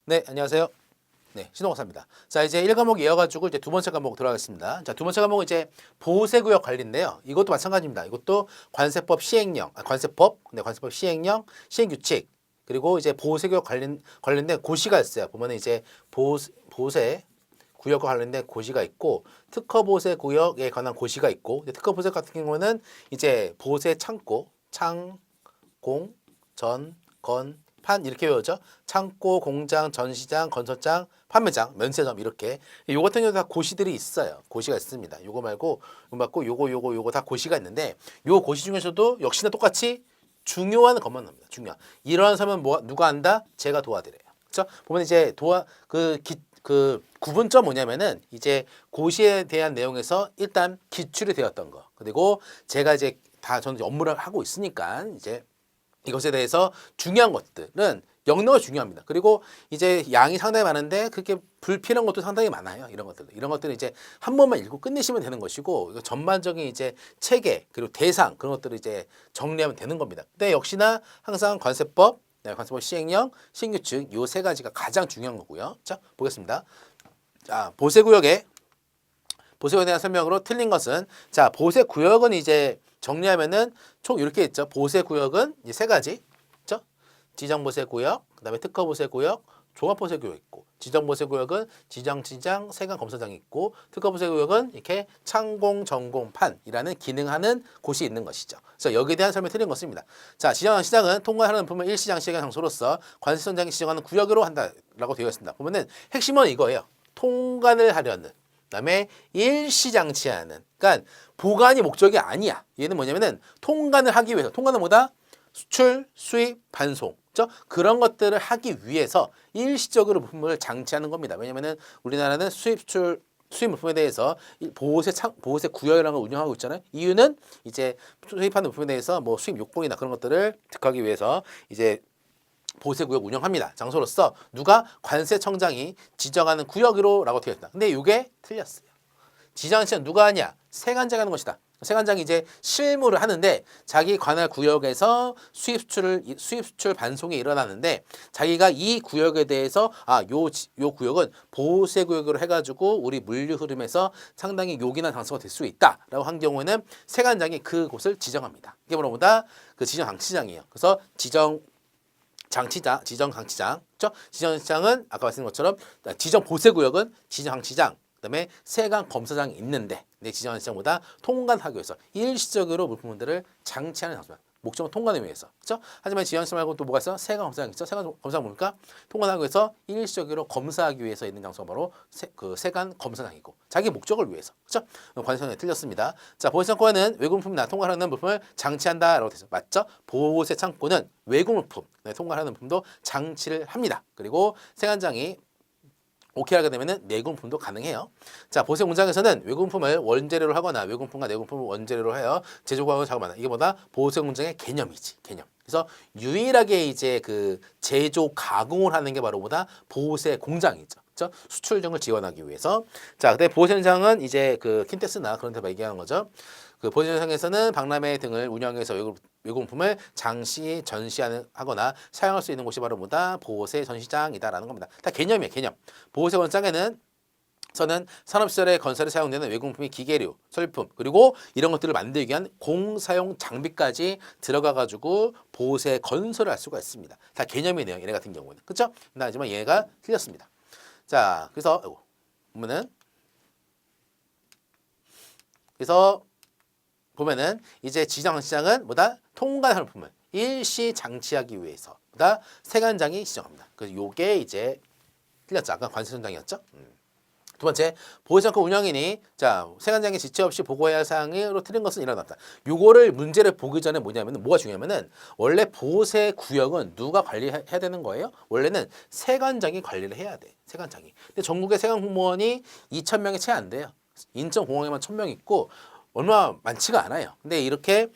네, 안녕하세요. 네, 신동학사입니다. 자, 이제 1과목 이어가지고 이제 두 번째 과목 들어가겠습니다. 자, 두 번째 과목은 이제 보호세구역 관리인데요. 이것도 마찬가지입니다. 이것도 관세법 시행령, 관세법 시행령, 시행규칙, 그리고 이제 보호세구역 관련된 고시가 있어요. 보면은 이제 보호세 구역과 관련된 고시가 있고, 특허보호세 구역에 관한 고시가 있고, 특허보호세 같은 경우는 이제 보호세 창고, 공, 전, 건, 판 이렇게 외워져. 창고, 공장, 전시장, 건설장, 판매장, 면세점 이렇게. 요 같은 경우 다 고시들이 있어요. 고시가 있습니다. 요거 말고 요거 다 고시가 있는데 요 고시 중에서도 역시나 똑같이 중요한 것만 나옵니다. 중요한. 이러한 사람은 누가 한다? 제가 도와드려요. 그렇죠? 보면 이제 그 구분점 뭐냐면은 이제 고시에 대한 내용에서 일단 기출이 되었던 거. 그리고 제가 이제 저는 업무를 하고 있으니까 이제 이것에 대해서 중요한 것들은 영역이 중요합니다. 그리고 이제 양이 상당히 많은데 그렇게 불필요한 것도 상당히 많아요. 이런 것들은 이제 한 번만 읽고 끝내시면 되는 것이고 전반적인 이제 체계 그리고 대상 그런 것들을 이제 정리하면 되는 겁니다. 근데 역시나 항상 관세법 시행령, 신규칙 요 세 가지가 가장 중요한 거고요. 자, 보겠습니다. 자, 보세구역에 대한 설명으로 틀린 것은 자, 보세구역은 이제 정리하면은 총 이렇게 있죠. 보세구역은 이제 세 가지. 그렇죠? 지정보세구역, 그다음에 특허보세구역, 종합보세구역 있고 지정보세구역은 지정시장, 세관 검사장이 있고 특허보세구역은 이렇게 창공, 전공, 판이라는 기능하는 곳이 있는 것이죠. 그래서 여기에 대한 설명이 틀린 것입니다. 자, 지정시장은 통과하는 부분 일시장 시행의 장소로서 관세청장이 지정하는 구역으로 한다라고 되어 있습니다. 보면은 핵심은 이거예요. 통관을 하려는. 그다음에 일시장치하는. 그러니까 보관이 목적이 아니야. 얘는 뭐냐면은 통관을 하기 위해서. 통관은 뭐다? 수출, 수입, 반송. 그렇죠? 그런 것들을 하기 위해서 일시적으로 물품을 장치하는 겁니다. 왜냐면은 우리나라는 수입 물품에 대해서 보호세 구역이라는 걸 운영하고 있잖아요. 이유는 이제 수입하는 물품에 대해서 뭐 수입 요건이나 그런 것들을 득하기 위해서 이제 보호세구역 운영합니다. 장소로서 누가 관세청장이 지정하는 구역으로라고 되어 있다. 근데 이게 틀렸어요. 지정시는 누가 하냐? 세관장이 하는 것이다. 세관장이 이제 실무를 하는데 자기 관할 구역에서 수입 수출 반송이 일어나는데 자기가 이 구역에 대해서 요 구역은 보호세 구역으로 해가지고 우리 물류 흐름에서 상당히 요긴한 장소가 될 수 있다라고 한 경우에는 세관장이 그곳을 지정합니다. 이게 뭐보다 그 지정 장치장이에요. 그래서 지정 장치장, 그렇죠? 지정장은 아까 말씀드린 것처럼 지정 보세구역은 지정 장치장, 그다음에 세관 검사장이 있는데 지정장보다 통관하기 위해서 일시적으로 물품들을 장치하는 장소입니다. 목적은 통관을 위해서, 그렇죠? 하지만 지정장 말고 또 뭐가 있어? 세관 검사장 있죠? 세관 검사장 뭡니까? 통관하기 위해서 일시적으로 검사하기 위해서 있는 장소가 바로 세관 검사장이고 자기 목적을 위해서, 그렇죠? 관세청에 틀렸습니다. 자, 보호세 창고에는 외국 물품이나 통관하는 물품을 장치한다라고 되죠. 맞죠? 보호세 창고는 외국 물품, 통관하는 물품도 장치를 합니다. 그리고 세관장이 오케이 하게 되면은 내공품도 가능해요. 자, 보세 공장에서는 외국품을 원재료로 하거나 외국품과 내공품을 원재료로 해요. 제조공학을 작업한다. 이게 뭐다? 보세 공장의 개념이지. 개념. 그래서 유일하게 이제 그 제조 가공을 하는 게 바로 뭐다? 보세 공장이죠. 그렇죠? 수출 등을 지원하기 위해서. 자, 근데 보세 공장은 이제 그 킨텍스나 그런 데 얘기하는 거죠. 그 보세 공장에서는 박람회 등을 운영해서 외국품을 전시하거나 사용할 수 있는 곳이 바로 뭐다? 보호세 전시장이다라는 겁니다. 다 개념이에요, 개념. 보호세 공장에는 산업시설의 건설에 사용되는 외국품의 기계류, 설품, 그리고 이런 것들을 만들기 위한 공사용 장비까지 들어가가지고 보호세 건설을 할 수가 있습니다. 다 개념이네요, 얘네 같은 경우는. 그렇죠? 하지만 얘가 틀렸습니다. 자, 그래서 보면은 이제 지정시장은 뭐다? 통관할 품을 일시 장치하기 위해서 보다 세관장이 지정합니다. 그래서 요게 이제 틀렸죠. 아까 관세청장이었죠. 두 번째, 보호세창고 운영인이 세관장의 지체 없이 보고해야 할 사항으로 틀린 것은 일어났다. 요거를 문제를 보기 전에 뭐가 중요하면은 원래 보호세 구역은 누가 관리해야 되는 거예요? 원래는 세관장이 관리를 해야 돼. 세관장이. 근데 전국의 세관 공무원이 2,000명이 채 안 돼요. 인천공항에만 1,000명 있고 얼마 많지가 않아요. 근데 이렇게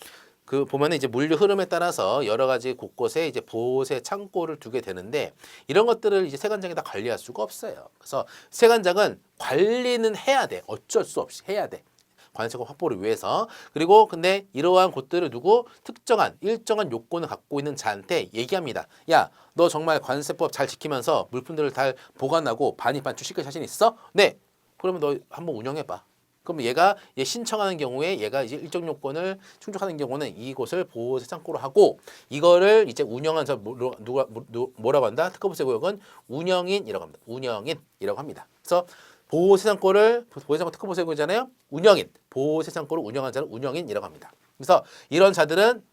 그 보면은 이제 물류 흐름에 따라서 여러 가지 곳곳에 이제 보호세 창고를 두게 되는데 이런 것들을 이제 세관장이 다 관리할 수가 없어요. 그래서 세관장은 관리는 해야 돼. 어쩔 수 없이 해야 돼. 관세법 확보를 위해서. 그리고 근데 이러한 곳들을 누구 특정한 일정한 요건을 갖고 있는 자한테 얘기합니다. 야, 너 정말 관세법 잘 지키면서 물품들을 잘 보관하고 반입 반출 시킬 자신 있어? 네. 그러면 너 한번 운영해봐. 그럼 얘가 신청하는 경우에 얘가 이제 일정 요건을 충족하는 경우는 이곳을 보호세 창고로 하고 이거를 이제 운영한 저 뭐라고 한다? 특허부세 구역은 운영인이라고 합니다. 운영인이라고 합니다. 그래서 보호세 창고를 보호세 창고 특허부세 구역이잖아요. 운영인 보호세 창고를 운영한 자를 운영인이라고 합니다. 그래서 이런 자들은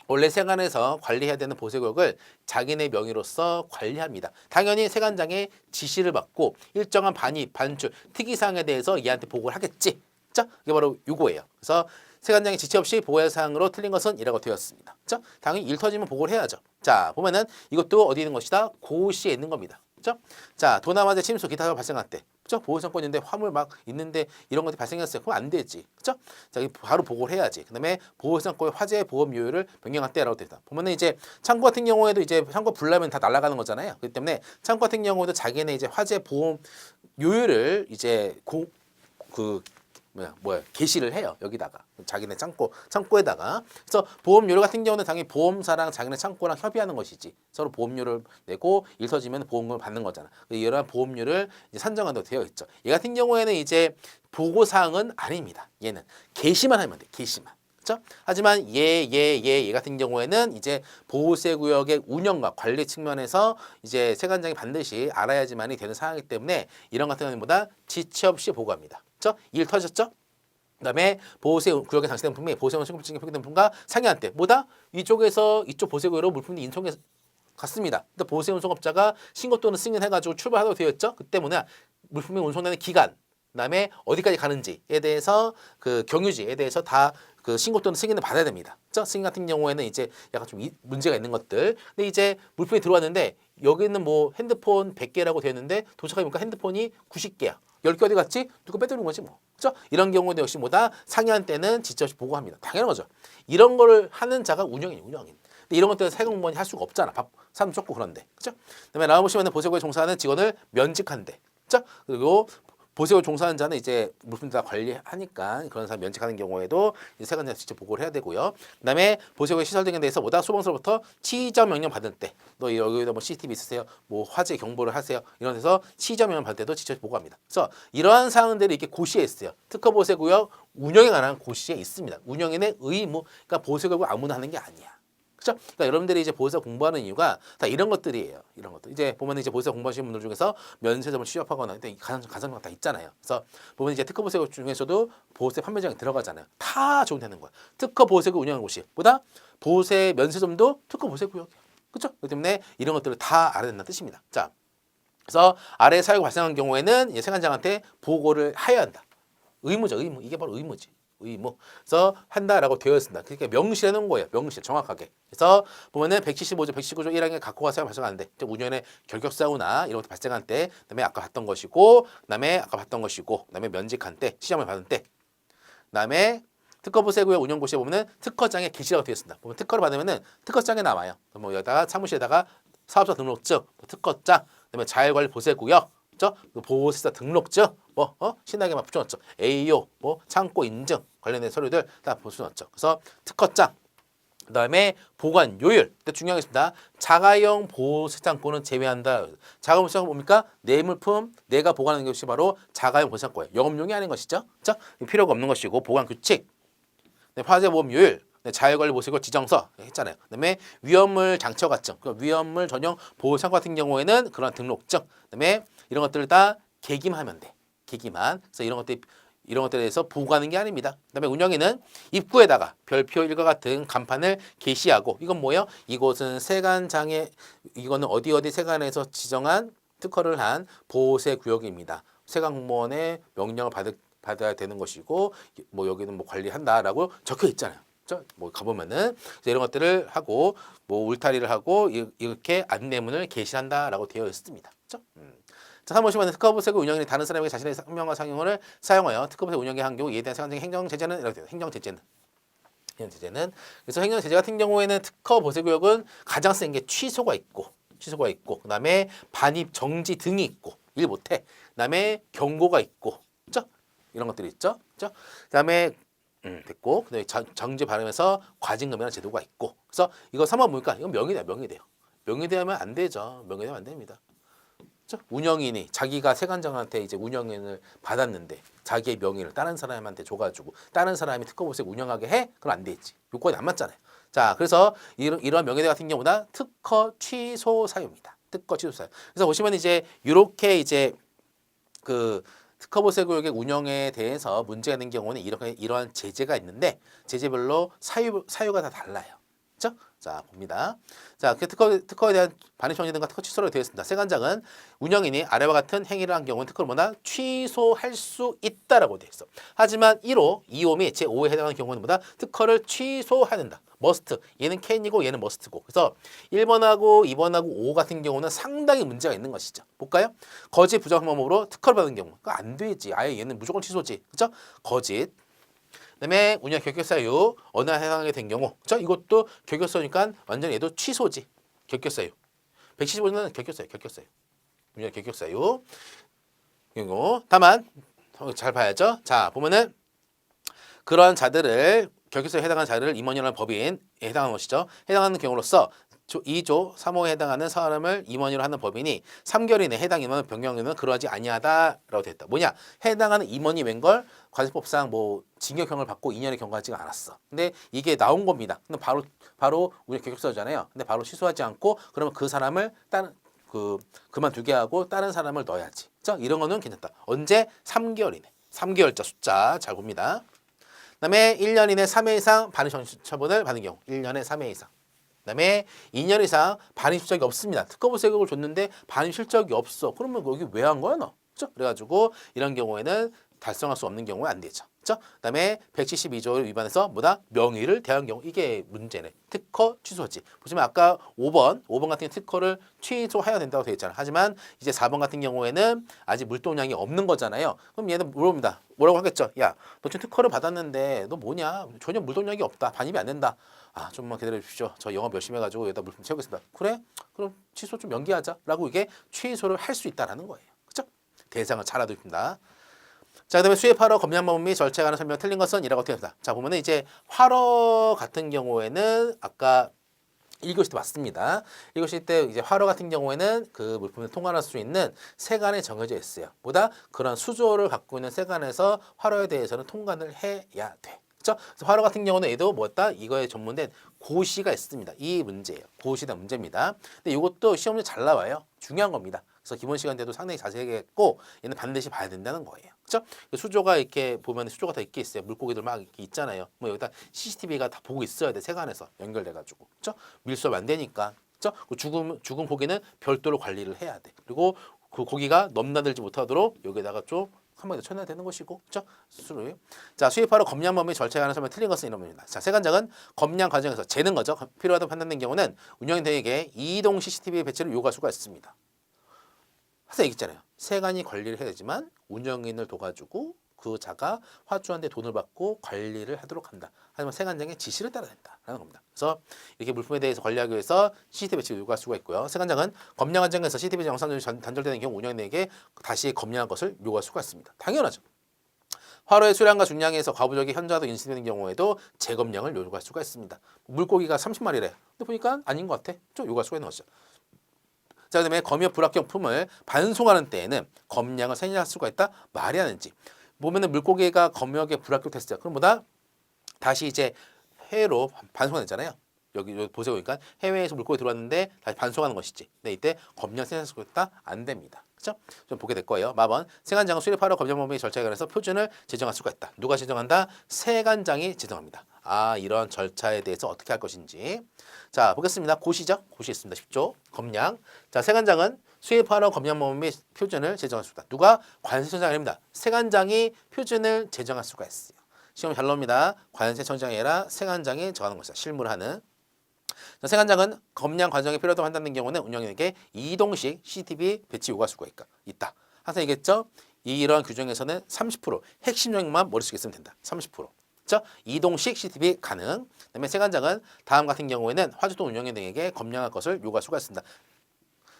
원래 세관에서 관리해야 되는 보세구역을 자기네 명의로서 관리합니다. 당연히 세관장의 지시를 받고 일정한 반입, 반출, 특이사항에 대해서 얘한테 보고를 하겠지. 자, 이게 바로 요거예요. 그래서 세관장의 지시 없이 보호사항으로 틀린 것은 이라고 되었습니다. 자, 당연히 일 터지면 보고를 해야죠. 자, 보면은 이것도 어디 있는 것이다? 고시에 있는 겁니다. 그죠? 자, 도남아제 침수 기타가 발생할 때, 그죠? 보호선권인데 화물 막 있는데 이런 것들이 발생했어요. 그럼 안 되지, 그죠? 자, 바로 보고를 해야지. 그다음에 보호선권 화재 보험료율을 변경할 때라고 되다. 보면은 이제 창고 같은 경우에도 이제 창고 불나면 다 날아가는 거잖아요. 그렇기 때문에 창고 같은 경우에도 자기네 이제 화재 보험 요율을 이제 게시를 해요. 여기다가 자기네 창고에다가. 그래서 보험료율 같은 경우는 당연히 보험사랑 자기네 창고랑 협의하는 것이지. 서로 보험료를 내고 일 터지면 보험금을 받는 거잖아. 이러한 보험료를 이제 산정한다고 되어 있죠. 얘 같은 경우에는 이제 보고 사항은 아닙니다. 얘는 게시만 하면 돼. 게시만. 그렇죠? 하지만 얘 같은 경우에는 이제 보호세 구역의 운영과 관리 측면에서 이제 세관장이 반드시 알아야지만이 되는 사항이기 때문에 이런 같은 경우보다 지체 없이 보고합니다. 그렇죠? 일 터졌죠? 그다음에 보호세 구역에 장치된 품이 보호세원 신고증에 표기된 품과 상이한 때 뭐다? 이쪽에서 이쪽 보호세 구역으로 물품이 인송해 갔습니다. 근데 보호세 운송업자가 신고 또는 승인해가지고 출발하도록 되어 있죠. 그 때문에 물품이 운송되는 기간, 그다음에 어디까지 가는지에 대해서 그 경유지에 대해서 다 그 신고 또는 승인을 받아야 됩니다. 그렇죠? 승인 같은 경우에는 이제 약간 좀 문제가 있는 것들. 근데 이제 물품이 들어왔는데 여기는 뭐 핸드폰 100개라고 되어 있는데 도착해 보니까 핸드폰이 90개야. 10개 어디 갔지? 누가 빼돌린 거지 뭐. 그렇죠? 이런 경우도 역시 뭐다? 상이한 때는 지체 없이 보고합니다. 당연한 거죠. 이런 거를 하는 자가 운영인. 근데 이런 것들은 세금공무원이 할 수가 없잖아. 사람 적고 그런데. 그렇죠? 그다음에 나와 보시면 보세구에 종사하는 직원을 면직한대. 그렇죠? 그리고 보세구 종사하는 자는 이제 물품들 다 관리하니까 그런 사람 면직하는 경우에도 세관장 직접 보고를 해야 되고요. 그다음에 보세구의 시설 등에 대해서 뭐다? 소방서로부터 취점 명령 받을 때, 너 여기다 뭐 CCTV 있으세요? 뭐 화재 경보를 하세요? 이런 데서 취점 명령 받을 때도 직접 보고합니다. 그래서 이러한 사항들이 이렇게 고시에 있어요. 특허 보세구역 운영에 관한 고시에 있습니다. 운영인의 의무, 그러니까 보세구역 아무나 하는 게 아니야. 그렇죠? 그러니까 여러분들이 이제 보호사 공부하는 이유가 다 이런 것들이에요. 이런 것들. 이제 보면 이제 보호사 공부하시는 분들 중에서 면세점을 취업하거나 가산점 다 있잖아요. 그래서 보면 이제 특허 보호사 중에서도 보호세 판매장이 들어가잖아요. 다 적용되는 거야. 특허 보호세구 운영하는 곳이 보다 보호세 면세점도 특허 보호세 구역이야. 그렇죠? 그렇기 때문에 이런 것들을 다 알아야 된다는 뜻입니다. 자, 그래서 아래 사유가 발생한 경우에는 세관장한테 보고를 해야 한다. 의무죠, 의무. 이게 바로 의무지. 의무. 그래서 한다라고 되어 있습니다. 그러니까 명시해 놓은 거예요. 명시 정확하게. 그래서 보면은 175조, 119조 1항에 갖고 가서 발생하는데 운영의 결격사고나 이런 것도 발생할 때, 그다음에 아까 봤던 것이고, 그다음에 면직한 때, 시험을 받은 때, 그다음에 특허부세구역 운영고시에 보면은 특허장에 게시라고 되어 있습니다. 보면 특허를 받으면은 특허장에 나와요. 뭐 여기다가 사무실에다가 사업자 등록증, 특허장, 그다음에 자율관리 보세구역. 그렇죠? 보호세사 등록증, 신나게 막 붙여놨죠. AO, 창고 인증 관련된 서류들 다 붙여놨죠. 그래서 특허장, 그다음에 보관 요율. 근데 중요한 게 있습니다. 자가용 보호세 창고는 제외한다. 자가용 보호세 창고 뭡니까? 내 물품 내가 보관하는 것이 바로 자가용 보호세 창고예요. 영업용이 아닌 것이죠. 그렇죠? 필요가 없는 것이고 보관 규칙, 화재 보험 요율. 자율관리 보세구 지정서 했잖아요. 그다음에 위험물 장치와 같증, 위험물 전용 보호 창고 같은 경우에는 그런 등록증, 그다음에 이런 것들을 다 계기만 돼. 계기만. 그래서 이런 것들에 대해서 보고하는 게 아닙니다. 그다음에 운영인은 입구에다가 별표 1과 같은 간판을 게시하고 이건 뭐예요? 이곳은 세관장에 이거는 어디 세관에서 지정한 특허를 한 보호세 구역입니다. 세관 공무원의 명령을 받아야 되는 것이고 뭐 여기는 뭐 관리한다라고 적혀 있잖아요. 뭐 가보면은 이런 것들을 하고 뭐 울타리를 하고 이렇게 안내문을 게시한다라고 되어 있습니다. 그렇죠? 자, 3보시면 특허보세구 운영인이 다른 사람에게 자신의 상명과 상용을 사용하여 특허보세구 운영에 한 경우 이에 대한 세관적인 행정제재는 이렇게 돼요. 행정제재는 그래서 행정제재 같은 경우에는 특허보세구역은 가장 센 게 취소가 있고 그다음에 반입 정지 등이 있고 일 못해. 그다음에 경고가 있고, 그렇죠? 이런 것들이 있죠. 그죠? 그다음에 됐고, 그다음에 정제 발음에서 과징금이라는 제도가 있고, 그래서 이거 3번 뭡니까? 이건 명의돼요, 명의돼요. 명의되면 안 되죠. 명의되면 안 됩니다. 그죠? 운영인이 자기가 세관장한테 이제 운영인을 받았는데 자기의 명의를 다른 사람한테 줘가지고 다른 사람이 특허보색 운영하게 해? 그럼 안 되지. 요건이 안 맞잖아요. 자, 그래서 이런 명예대 같은 경우는 특허 취소 사유입니다. 특허 취소 사유. 그래서 보시면 이제 이렇게 이제 그 특허보세구역의 운영에 대해서 문제가 있는 경우는 이러한 제재가 있는데 제재별로 사유가 다 달라요. 그렇죠? 자, 봅니다. 자, 그 특허에 대한 반입 정지 등과 특허 취소로 되어 있습니다. 세관장은 운영인이 아래와 같은 행위를 한 경우는 특허를 뭐다? 취소할 수 있다라고 되어 있어. 하지만 1호, 2호 및 제5호에 해당하는 경우는 뭐다? 특허를 취소해야 된다. 머스트. 얘는 캔이고 얘는 머스트고. 그래서 1번하고 2번하고 5 같은 경우는 상당히 문제가 있는 것이죠. 볼까요? 거짓 부정항목으로 특허를 받은 경우. 그거 안 되지. 아예 얘는 무조건 취소지. 그렇죠? 거짓. 그다음에 운영 결격사유 어느 한 해당하게 된 경우, 그렇죠? 이것도 결격사유니까 완전 얘도 취소지. 결격사유. 175는 결격사유, 결격사유. 운영 결격사유. 그리고 다만 잘 봐야죠. 자, 보면은 그런 자들을 결격사유에 해당하는 자들을 임원이라는 법인에 해당하는 것이죠. 해당하는 경우로서 2조 3호에 해당하는 사람을 임원으로 하는 법인이 3개월 이내 해당 임원 변경에는 그러하지 아니하다라고 되어 있다. 뭐냐? 해당하는 임원이 웬걸 관세법상 뭐 징역형을 받고 2년에 경과하지가 않았어. 근데 이게 나온 겁니다. 근데 바로 우리 결격사유잖아요. 근데 바로 취소하지 않고 그러면 그 사람을 그만두게 하고 다른 사람을 넣어야지. 그렇죠? 이런 거는 괜찮다. 언제? 3개월 이내. 3개월자 숫자 잘 봅니다. 그다음에 1년 이내 3회 이상 반입 처분을 받는 경우. 1년에 3회 이상. 그다음에 2년 이상 반입 실적이 없습니다. 특허보세국을 줬는데 반입 실적이 없어. 그러면 여기 왜 한 거야 너? 그렇죠? 그래가지고 이런 경우에는 달성할 수 없는 경우에 안 되죠. 그렇죠? 그다음에 172조를 위반해서 뭐다? 명의를 대한 경우. 이게 문제네. 특허 취소지. 보시면 아까 5번 같은 경우 특허를 취소해야 된다고 되어 있잖아요. 하지만 이제 4번 같은 경우에는 아직 물동량이 없는 거잖아요. 그럼 얘는 물어봅니다. 뭐라고 하겠죠? 야, 너 지금 특허를 받았는데 너 뭐냐? 전혀 물동량이 없다. 반입이 안 된다. 아, 좀만 기다려 주십시오. 저 영업 열심히 해가지고 여기다 물품 채우겠습니다. 그래? 그럼 취소 좀 연기하자. 라고 이게 취소를 할 수 있다라는 거예요. 그죠? 대상을 잘 알아둡니다. 자, 그 다음에 수입하러 검량법 및 절차에 관한 설명 틀린 것은 이라고 되어 있습니다. 자, 보면은 이제 활어 같은 경우에는 아까 1교시 때 봤습니다. 1교시 때 이제 활어 같은 경우에는 그 물품을 통관할 수 있는 세관에 정해져 있어요. 보다 그런 수조를 갖고 있는 세관에서 활어에 대해서는 통관을 해야 돼. 그렇죠? 그래서 활어 같은 경우는 얘도 뭐다? 이거에 전문된 고시가 있습니다. 이 문제예요. 고시가 문제입니다. 근데 이것도 시험에 잘 나와요. 중요한 겁니다. 그래서 기본 시간 때도 상당히 자세하게 했고 얘는 반드시 봐야 된다는 거예요. 그렇죠? 수조가 이렇게 보면 수조가 다 있게 있어요. 물고기들 막 이렇게 있잖아요. 뭐 여기다 CCTV가 다 보고 있어야 돼. 세관에서 연결돼 가지고. 그렇죠? 밀수업 안 되니까. 그렇죠? 죽은 고기는 별도로 관리를 해야 돼. 그리고 그 고기가 넘나들지 못하도록 여기다가 좀 한 번에 쳐내야 되는 것이고, 그렇죠? 수술. 자, 수입하러 검량범위 절차에 관한 설명 틀린 것은 이런 겁니다. 자, 세관장은 검량 과정에서 재는 거죠. 필요하다고 판단된 경우는 운영인 등에게 이동 CCTV 배치를 요구할 수가 있습니다. 항상 얘기했잖아요. 세관이 관리를 해야 되지만 운영인을 둬가지고 그 자가 화주한테 돈을 받고 관리를 하도록 한다. 하지만 세관장의 지시를 따라야 된다라는 겁니다. 그래서 이렇게 물품에 대해서 관리하기 위해서 CCTV 배치를 요구할 수가 있고요. 세관장은 검량 과정에서 CCTV 영상들이 단절되는 경우 운영인에게 다시 검량할 것을 요구할 수가 있습니다. 당연하죠. 화로의 수량과 중량에서 과부적이 현저하다 인식되는 경우에도 재검량을 요구할 수가 있습니다. 물고기가 30마리래. 근데 보니까 아닌 것 같아. 좀 요구할 수가 있는 것이죠. 자, 그다음에 검역 불합격품을 반송하는 때에는 검량을 생략할 수가 있다. 말이 하는지. 보면은 물고기가 검역에 불합격됐어요. 그럼 뭐다? 다시 이제 해외로 반송되잖아요. 여기 보세요. 그러니까 해외에서 물고기 들어왔는데 다시 반송하는 것이지. 근데 이때 검량 생략할 수가 있다? 안 됩니다. 그렇죠? 좀 보게 될 거예요. 마번 세관장은 수립하러 검량법의 절차에 관해서 표준을 제정할 수가 있다. 누가 제정한다? 세관장이 제정합니다. 아, 이런 절차에 대해서 어떻게 할 것인지. 자, 보겠습니다. 고시죠? 고시 있습니다. 10조. 검량. 자, 세관장은 수입하러 검량법 및 표준을 제정할 수 있다. 누가? 관세청장이 아닙니다. 세관장이 표준을 제정할 수가 있어요. 시험 잘 나옵니다. 관세청장이 아니라 세관장이 정하는 것이다. 실무를 하는. 자, 세관장은 검량 과정에 필요하다고 판단된 경우는 운영인에게 이동식 CCTV 배치 요구할 수가 있다. 항상 얘기했죠? 이러한 규정에서는 30% 핵심 정책만 머릿속에 있으면 된다. 30%. 그렇죠? 이동식 CCTV 가능. 그다음에 세관장은 다음 같은 경우에는 화주도 운영인 등에게 검량할 것을 요구할 수가 있습니다.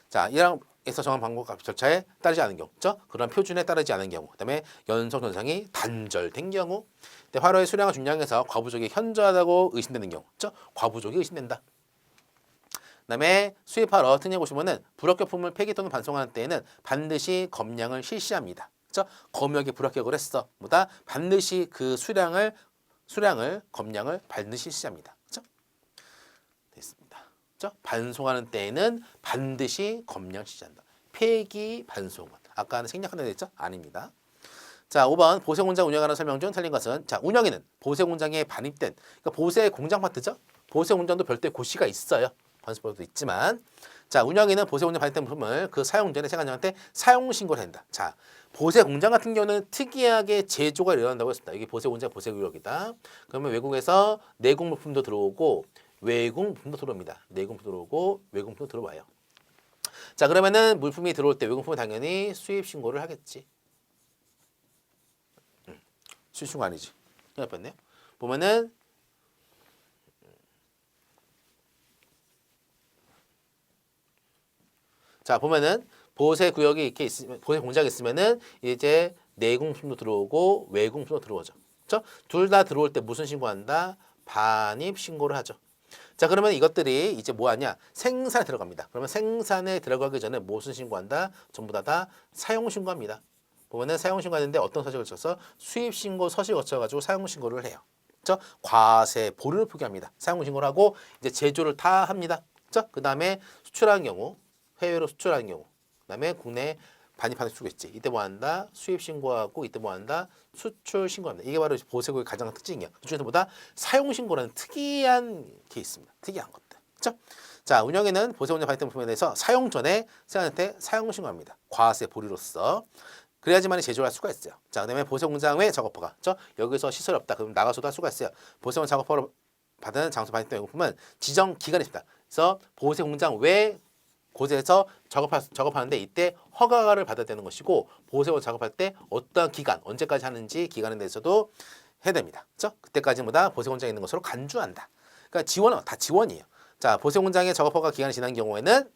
자, 이랑 에서 정한 방법 절차에 따르지 않은 경우, 그렇죠? 그런 표준에 따르지 않은 경우, 그다음에 연속 현상이 단절된 경우, 화로의 수량을 준량해서 과부족이 현저하다고 의심되는 경우, 그렇죠? 과부족이 의심된다. 그다음에 수입하러 특례 보시면은 불합격품을 폐기 또는 반송하는 때에는 반드시 검량을 실시합니다. 그렇죠? 검역이 불합격을 했어, 뭐다 반드시 그 수량을 검량을 반드시 실시합니다. 그렇죠? 됐습니다. 그렇죠? 반송하는 때에는 반드시 검량 실시한다. 폐기 반송은 아까는 생략한다 했죠? 아닙니다. 자, 5번 보세 공장 운영하는 설명 중 틀린 것은, 자, 운영에는 보세 공장에 반입된, 그러니까 보세 공장 파트죠? 보세 공장도 별도의 고시가 있어요. 관습법도 있지만, 자, 운영에는 보세 공장 반입된 부품을 그 사용 전에 세관장한테 사용 신고를 한다. 자, 보세 공장 같은 경우는 특이하게 제조가 일어난다고 했습니다. 이게 보세 공장 보세 구역이다. 그러면 외국에서 내국 물품도 들어오고 외국 물품도 들어옵니다. 내국 물품 들어오고 외국 물품 들어와요. 자, 그러면은 물품이 들어올 때 외국품은 당연히 수입 신고를 하겠지. 수입 신고 아니지. 큰일 날 뻔했네요. 보면은 자, 보면은 보세 구역이 이렇게 있으면, 보세 공장이 있으면은 이제 내공품도 들어오고 외공품도 들어오죠. 그렇죠? 둘 다 들어올 때 무슨 신고한다? 반입 신고를 하죠. 자, 그러면 이것들이 이제 뭐 하냐? 생산에 들어갑니다. 그러면 생산에 들어가기 전에 무슨 신고한다? 전부 다 사용 신고합니다. 보면은 사용 신고하는데 어떤 서식을 거쳐서 수입 신고 서식 거쳐 가지고 사용 신고를 해요. 그렇죠? 과세 보류를 표기합니다. 사용 신고를 하고 이제 제조를 다 합니다. 그렇죠? 그다음에 수출하는 경우, 해외로 수출하는 경우, 그다음에 국내에 반입하는 수가 있지. 이때 뭐 한다? 수입 신고하고 이때 뭐 한다? 수출 신고합니다. 이게 바로 보세국의 가장 특징이야. 그중에서 보다 사용 신고라는 특이한 케이스입니다. 특이한 것들. 그렇죠? 자, 운영에는 보세공장 반입된 부품에 대해서 사용 전에 세관한테 사용 신고합니다. 과세 보류로서. 그래야지만 제조를 할 수가 있어요. 자, 그다음에 보세공장 외 작업허가. 그렇죠? 여기서 시설이 없다. 그럼 나가서도 할 수가 있어요. 보세공장 작업허가를 받은 장소 반입된 용품은 지정 기간이 있습니다. 그래서 보세공장 외 곳에서 작업하는데 이때 허가를 받아야 되는 것이고, 보세원 작업할 때 어떤 기간, 언제까지 하는지 기간에 대해서도 해야 됩니다. 그렇죠? 그때까지보다 보세공장에 있는 것으로 간주한다. 그러니까 지원은 다 지원이에요. 자, 보세공장의 작업허가 기간이 지난 경우에는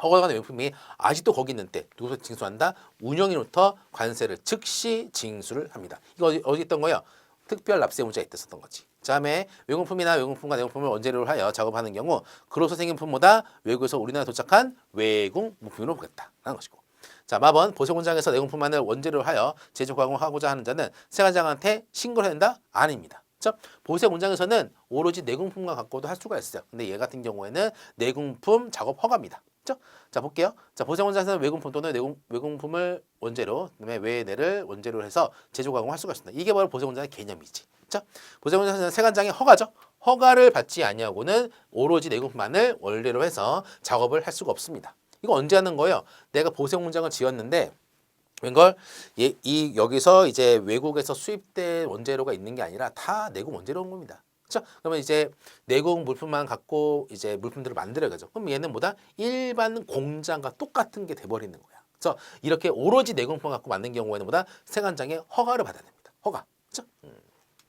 허가받은 용품이 아직도 거기 있는 때 누구부터 징수한다? 운영인부터 관세를 즉시 징수를 합니다. 이거 어디 있던 거예요? 특별 납세 문제가 있었던 거지. 그다음에 외국품이나 외국품과 내국품을 원재료로 하여 작업하는 경우 그로서 생긴 품보다 외국에서 우리나라에 도착한 외국 물품으로 보겠다라는 것이고. 자, 마번 보세 공장에서 내국품만을 원재료로 하여 제조 가공하고자 하는 자는 세관장한테 신고를 해야 된다? 아닙니다. 그렇죠? 보세 공장에서는 오로지 내국품만 갖고도 할 수가 있어요. 근데 얘 같은 경우에는 내국품 작업 허가입니다. 그렇죠? 자, 볼게요. 자, 보세 공장에서는 외국품 또는 외국품을 원재료, 그다음에 외내를 원재료로 해서 제조 가공할 수가 있습니다. 이게 바로 보세 공장의 개념이지. 그렇죠? 보세 공장에서는 세관장의 허가죠. 허가를 받지 아니하고는 오로지 내국품만을 원재료로 해서 작업을 할 수가 없습니다. 이거 언제 하는 거예요? 내가 보세 공장을 지었는데 웬걸 이 여기서 이제 외국에서 수입된 원재료가 있는 게 아니라 다 내국 원재료인 겁니다. 그렇죠? 그러면 이제 내국 물품만 갖고 이제 물품들을 만들어야죠. 그럼 얘는 뭐다? 일반 공장과 똑같은 게 돼버리는 거야. 그래서 이렇게 오로지 내국품 갖고 만든 경우에는 뭐다? 세관장의 허가를 받아야 됩니다. 허가.